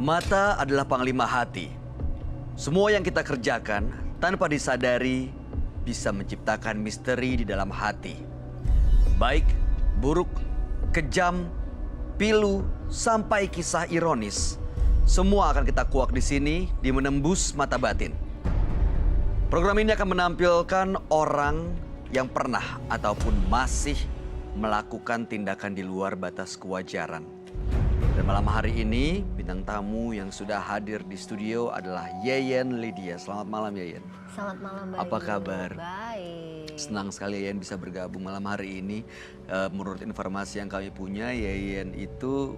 Mata adalah panglima hati. Semua yang kita kerjakan tanpa disadari bisa menciptakan misteri di dalam hati. Baik, buruk, kejam, pilu, sampai kisah ironis. Semua akan kita kuak di sini di Menembus Mata Batin. Program ini akan menampilkan orang yang pernah ataupun masih melakukan tindakan di luar batas kewajaran. Dan malam hari ini, bintang tamu yang sudah hadir di studio adalah Yeyen Lydia. Selamat malam, Yeyen. Selamat malam, Bayu. Apa kabar? Baik. Senang sekali Yeyen bisa bergabung malam hari ini. Menurut informasi yang kami punya, Yeyen itu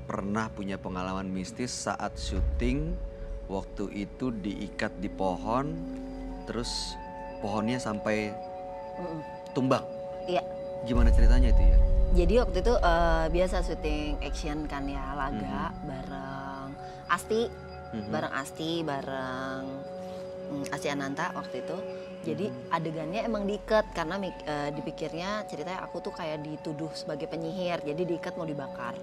pernah punya pengalaman mistis saat syuting. Waktu itu diikat di pohon, terus pohonnya sampai tumbang. Iya. Gimana ceritanya itu ya? Jadi waktu itu biasa syuting action kan ya, laga bareng Asti, bareng Asti Ananta waktu itu. Jadi adegannya emang diikat karena dipikirnya ceritanya aku tuh kayak dituduh sebagai penyihir, jadi diikat mau dibakar.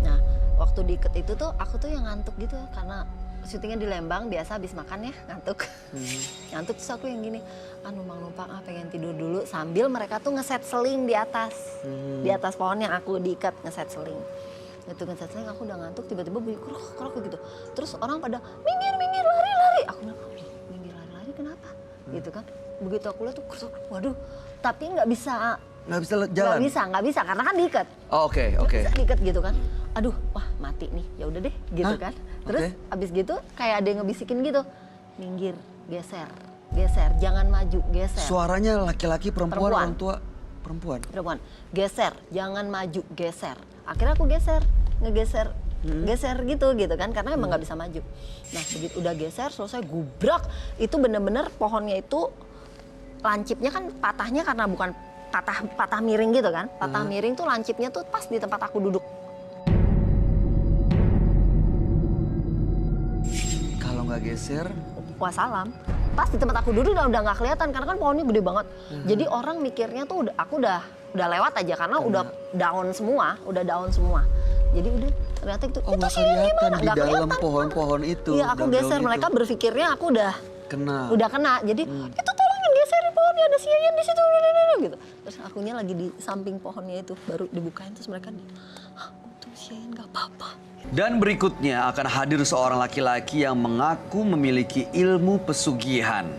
Nah waktu diikat itu tuh aku tuh yang ngantuk gitu karena syutingnya di Lembang, biasa habis makan ya ngantuk. Ngantuk terus aku yang gini, numpang pengen tidur dulu sambil mereka tuh ngeset seling di atas. Di atas pohon yang aku diikat ngeset seling. Itu ngeset seling aku udah ngantuk, tiba-tiba bunyi krok gitu. Terus orang pada minggir lari. Aku bilang, minggir lari kenapa? Gitu kan. Begitu aku lihat tuh krok, waduh, tapi nggak bisa jalan. Nggak bisa karena kan diikat. Oh, oke. Bisa diikat gitu kan. Aduh, wah mati nih, ya udah deh gitu kan. Terus abis gitu kayak ada yang ngebisikin gitu, minggir, geser, jangan maju, geser. Suaranya laki-laki, perempuan, orang tua? Perempuan. Geser, jangan maju, geser. Akhirnya aku ngegeser gitu kan, karena emang nggak bisa maju. Nah begitu udah geser, selesai gubrak, itu bener-bener pohonnya itu lancipnya kan patahnya karena bukan patah miring gitu kan. Patah miring tuh lancipnya tuh pas di tempat aku duduk. Nggak geser, wassalam. Pas di tempat aku duduk udah nggak kelihatan karena kan pohonnya gede banget. Jadi orang mikirnya tuh aku udah lewat aja karena udah daun semua. Jadi udah ternyata itu sini gimana? Di dalam pohon-pohon itu. Iya aku geser, mereka berpikirnya aku udah kena. Jadi itu tolongin geserin pohonnya, ada si Yeyen di situ gitu. Terus akunya lagi di samping pohonnya itu baru dibukain terus mereka untung si Yeyen nggak apa-apa. Dan berikutnya akan hadir seorang laki-laki yang mengaku memiliki ilmu pesugihan.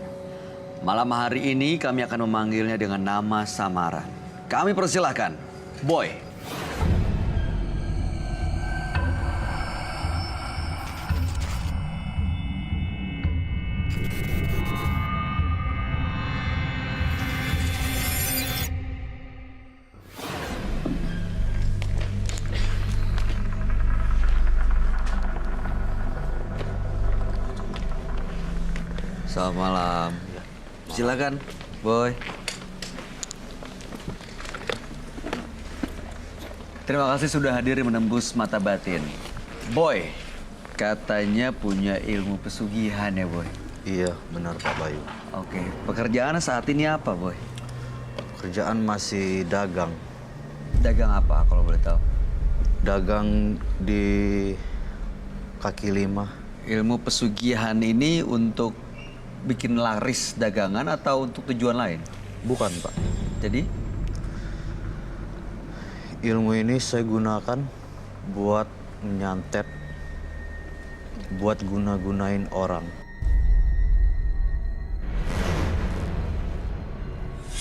Malam hari ini kami akan memanggilnya dengan nama samaran. Kami persilahkan, Boy. Selamat malam. Silakan, Boy. Terima kasih sudah hadir di Menembus Mata Batin. Boy, katanya punya ilmu pesugihan ya, Boy? Iya, benar Pak Bayu. Oke, pekerjaan saat ini apa, Boy? Kerjaan masih dagang. Dagang apa kalau boleh tahu? Dagang di kaki lima. Ilmu pesugihan ini untuk bikin laris dagangan atau untuk tujuan lain? Bukan, Pak. Jadi? Ilmu ini saya gunakan buat menyantet, buat guna-gunain orang.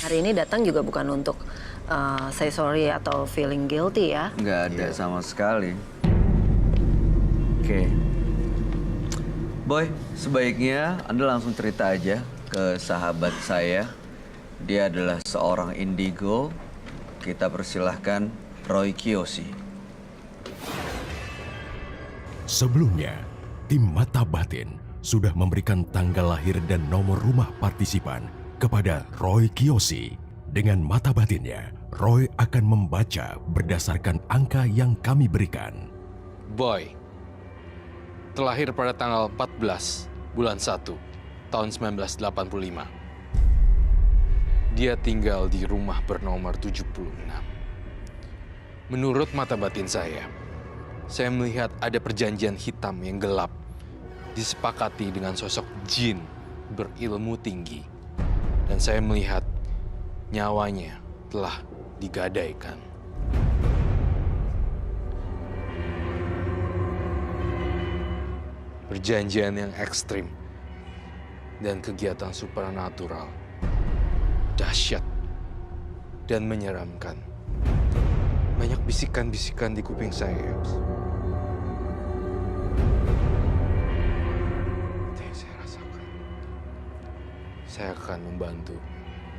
Hari ini datang juga bukan untuk say sorry atau feeling guilty ya. Nggak ada sama sekali. Oke. Boy, sebaiknya Anda langsung cerita aja ke sahabat saya. Dia adalah seorang indigo. Kita persilahkan Roy Kiyoshi. Sebelumnya, tim Mata Batin sudah memberikan tanggal lahir dan nomor rumah partisipan kepada Roy Kiyoshi. Dengan mata batinnya, Roy akan membaca berdasarkan angka yang kami berikan. Boy, terlahir pada tanggal 14 bulan 1 tahun 1985. Dia tinggal di rumah bernomor 76. Menurut mata batin saya, saya melihat ada perjanjian hitam yang gelap disepakati dengan sosok jin berilmu tinggi. Dan saya melihat nyawanya telah digadaikan. Perjanjian yang ekstrim dan kegiatan supranatural, dahsyat dan menyeramkan. Banyak bisikan-bisikan di kuping saya. Itu yang saya rasakan. Saya akan membantu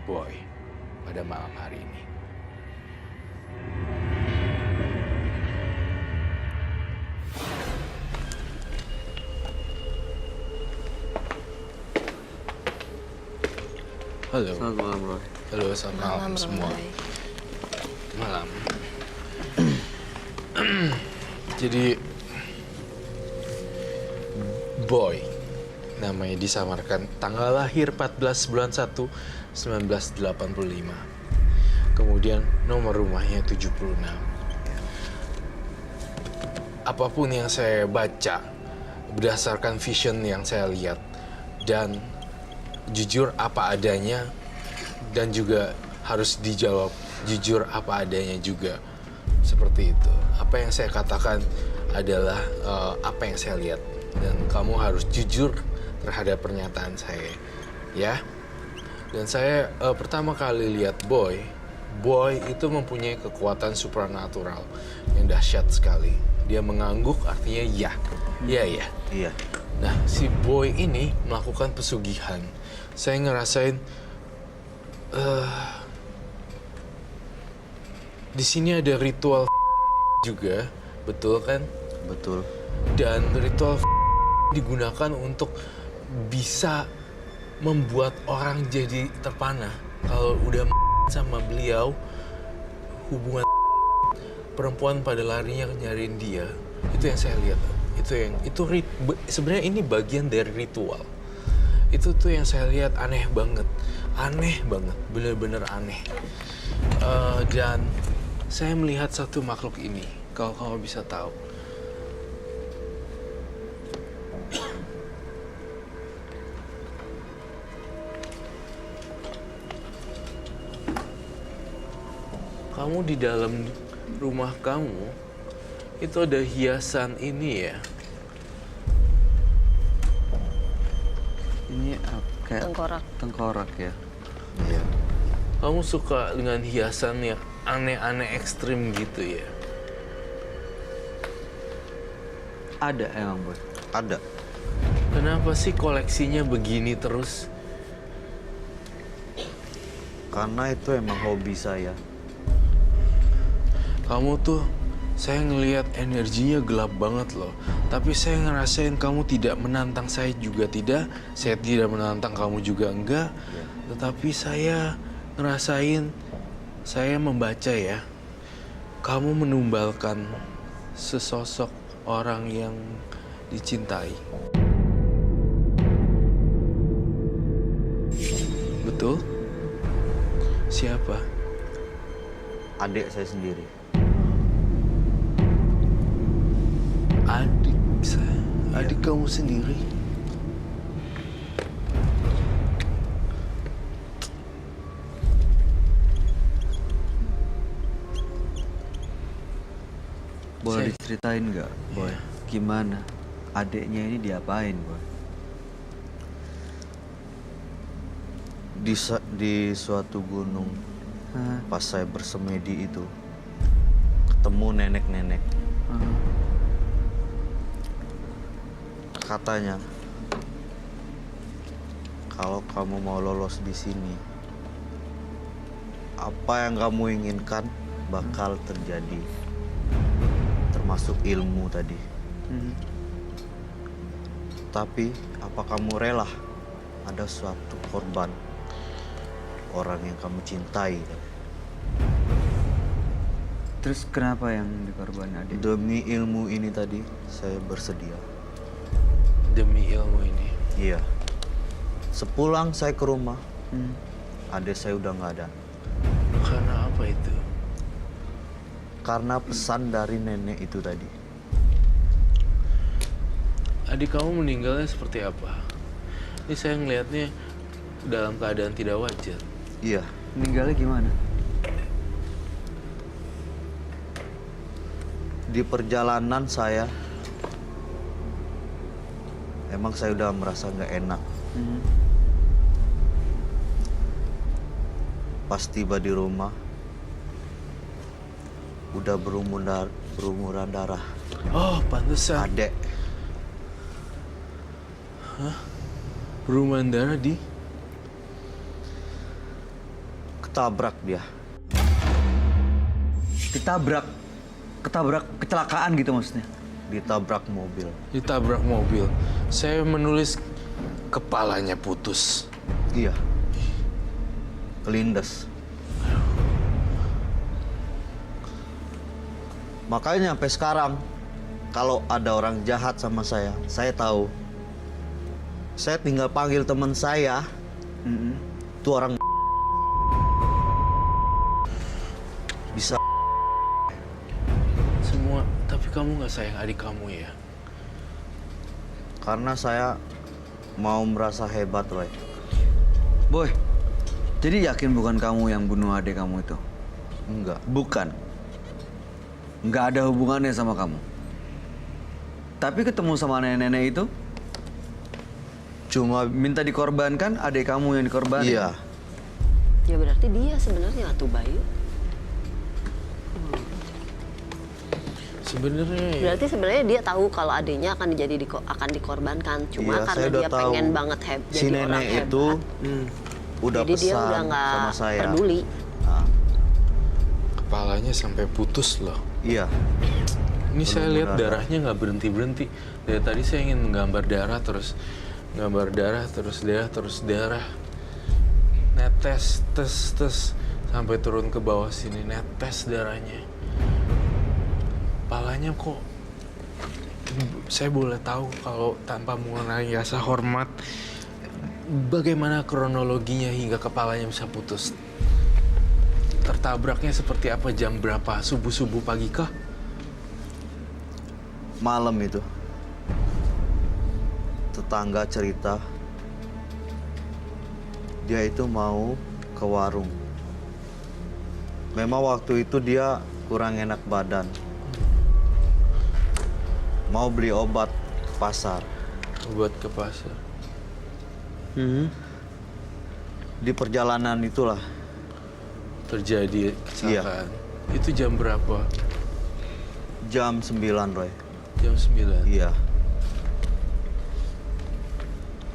Boy pada malam hari ini. Halo. Selamat malam, Roy. Halo, selamat malam semua. Roy. Malam. Jadi Boy namanya disamarkan tanggal lahir 14 bulan 1 1985. Kemudian nomor rumahnya 76. Apapun yang saya baca berdasarkan vision yang saya lihat dan jujur apa adanya, dan juga harus dijawab jujur apa adanya juga. Seperti itu. Apa yang saya katakan adalah apa yang saya lihat, dan kamu harus jujur terhadap pernyataan saya, ya. Dan saya pertama kali lihat Boy itu mempunyai kekuatan supranatural yang dahsyat sekali. Dia mengangguk artinya ya. Iya. Iya. Nah, si Boy ini melakukan pesugihan. Saya ngerasain di sini ada ritual juga, betul kan? Betul. Dan ritual digunakan untuk bisa membuat orang jadi terpana. Kalau udah sama beliau, hubungan perempuan pada larinya nyariin dia. Itu yang saya lihat. Sebenarnya ini bagian dari ritual. Itu tuh yang saya lihat aneh banget, bener-bener aneh. Dan saya melihat satu makhluk ini, kalau kamu bisa tahu. Kamu di dalam rumah kamu itu ada hiasan ini ya. Ini kayak tengkorak ya. Iya. Kamu suka dengan hiasan yang aneh-aneh ekstrim gitu ya? Ada emang, Boy. Ada. Kenapa sih koleksinya begini terus? Karena itu emang hobi saya. Kamu tuh, saya ngelihat energinya gelap banget loh. Tapi saya ngerasain kamu tidak menantang saya juga tidak. Saya tidak menantang kamu juga enggak. Tetapi saya ngerasain, saya membaca ya. Kamu menumbalkan sesosok orang yang dicintai. Betul? Siapa? Adik saya sendiri. Adik saya? Adik kamu sendiri? Boleh diceritain nggak, Boy? Gimana? Adiknya ini diapain, Boy? Di suatu gunung, pas saya bersemedi itu, ketemu nenek-nenek. Katanya, kalau kamu mau lolos di sini, apa yang kamu inginkan bakal terjadi, termasuk ilmu tadi. Tapi, apa kamu rela ada suatu korban orang yang kamu cintai? Terus kenapa yang dikorban adik? Demi ilmu ini tadi, saya bersedia. Demi ilmu ini. Iya. Sepulang saya ke rumah, adik saya udah nggak ada. Karena apa itu? Karena pesan dari nenek itu tadi. adik kamu meninggalnya seperti apa? Ini saya ngelihatnya dalam keadaan tidak wajar. Iya, Meninggalnya gimana? di perjalanan saya emang saya udah merasa nggak enak. Pas tiba di rumah udah berumuran darah. Oh, pantesan. Adek, Berumuran darah di... ketabrak dia. Ketabrak kecelakaan gitu maksudnya. Ditabrak mobil. Ditabrak mobil. Saya menulis kepalanya putus. Iya. Kelindes. Makanya sampai sekarang kalau ada orang jahat sama saya tahu. Saya tinggal panggil teman saya. Itu orang bisa. Semua, tapi kamu nggak sayang adik kamu ya? Karena saya mau merasa hebat, Roy. Boy, jadi yakin bukan kamu yang bunuh adik kamu itu? Enggak. Bukan. Nggak ada hubungannya sama kamu. Tapi ketemu sama nenek-nenek itu, cuma minta dikorbankan, adik kamu yang dikorbankan. Iya. Ya berarti dia sebenarnya tuh Bayu. Berarti sebenarnya dia tahu kalau adiknya akan akan dikorbankan. Cuma Iya, karena saya udah dia tahu. pengen banget Si jadi orang nenek itu hebat. udah Jadi dia pesan udah nggak sama saya. peduli. Nah, Kepalanya sampai putus loh. iya. Ini saya lihat Berumuran darahnya nggak berhenti-berhenti. Dari tadi saya ingin menggambar darah terus darah. Netes, tes, sampai turun ke bawah sini, netes darahnya. Kepalanya kok, saya boleh tahu kalau tanpa mengurangi rasa hormat, bagaimana kronologinya hingga kepalanya bisa putus? Tertabraknya seperti apa, jam berapa? Subuh-subuh pagi kah? Malam itu tetangga cerita dia itu mau ke warung. Memang waktu itu dia kurang enak badan, mau beli obat ke pasar. Buat ke pasar. Di perjalanan itulah Terjadi kecelakaan. Itu jam berapa? jam 9, Roy. Jam 9. Iya.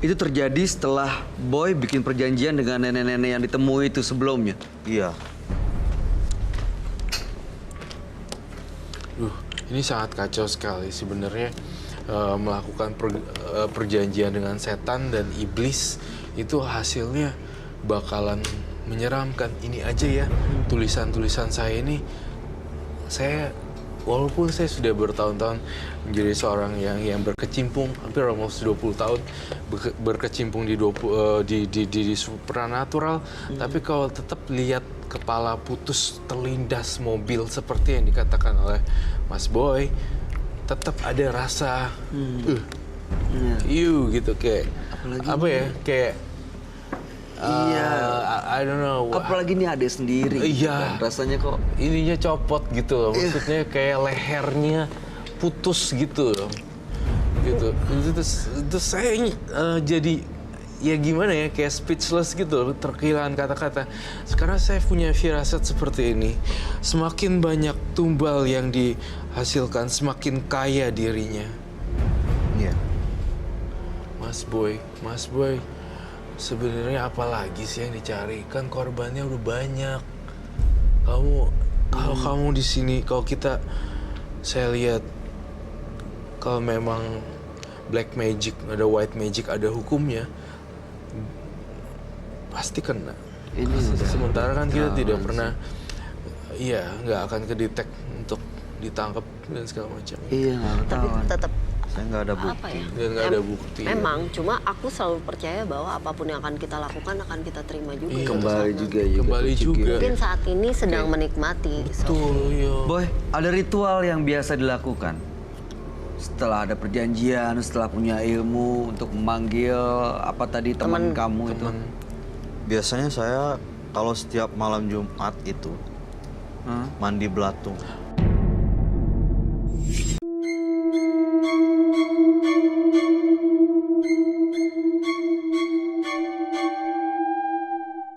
Itu terjadi setelah Boy bikin perjanjian dengan nenek-nenek yang ditemui itu sebelumnya. Iya. Ini sangat kacau sekali sebenarnya. Melakukan perjanjian dengan setan dan iblis itu hasilnya bakalan menyeramkan. Ini aja ya, tulisan-tulisan saya ini, walaupun saya sudah bertahun-tahun menjadi seorang yang berkecimpung, hampir almost 20 tahun berkecimpung di supranatural, tapi kalau tetap lihat kepala putus terlindas mobil seperti yang dikatakan oleh Mas Boy, tetap ada rasa gitu, kayak Apalagi apa ya, kayak Iya. I don't know. Apalagi ini adik sendiri. Iya. Kan? Rasanya kok Ininya copot gitu loh. Maksudnya kayak lehernya putus gitu loh. Gitu. Terus saya jadi ya gimana ya, kayak speechless gitu loh, terkehilangan kata-kata. Sekarang saya punya firasat seperti ini. Semakin banyak tumbal yang dihasilkan, semakin kaya dirinya. Iya. Mas Boy, sebenarnya apa lagi sih yang dicari? Kan korbannya udah banyak. Kalau kamu di sini, saya lihat kalau memang black magic, ada white magic, ada hukumnya, pasti kena. Sementara kan kita tidak pernah, nggak akan kedetek untuk ditangkap dan segala macam. iya nggak Tapi tahu. tetap Saya nggak ada bukti. apa ya? Dan nggak ada bukti. Memang, cuma aku selalu percaya bahwa apapun yang akan kita lakukan akan kita terima juga. Iya. suatu Kembali saat juga nanti. Kembali juga. Mungkin saat ini sedang menikmati. Tuh, yo. Boy, ada ritual yang biasa dilakukan setelah ada perjanjian, setelah punya ilmu untuk memanggil apa tadi teman kamu itu? Biasanya saya kalau setiap malam Jumat itu mandi belatung.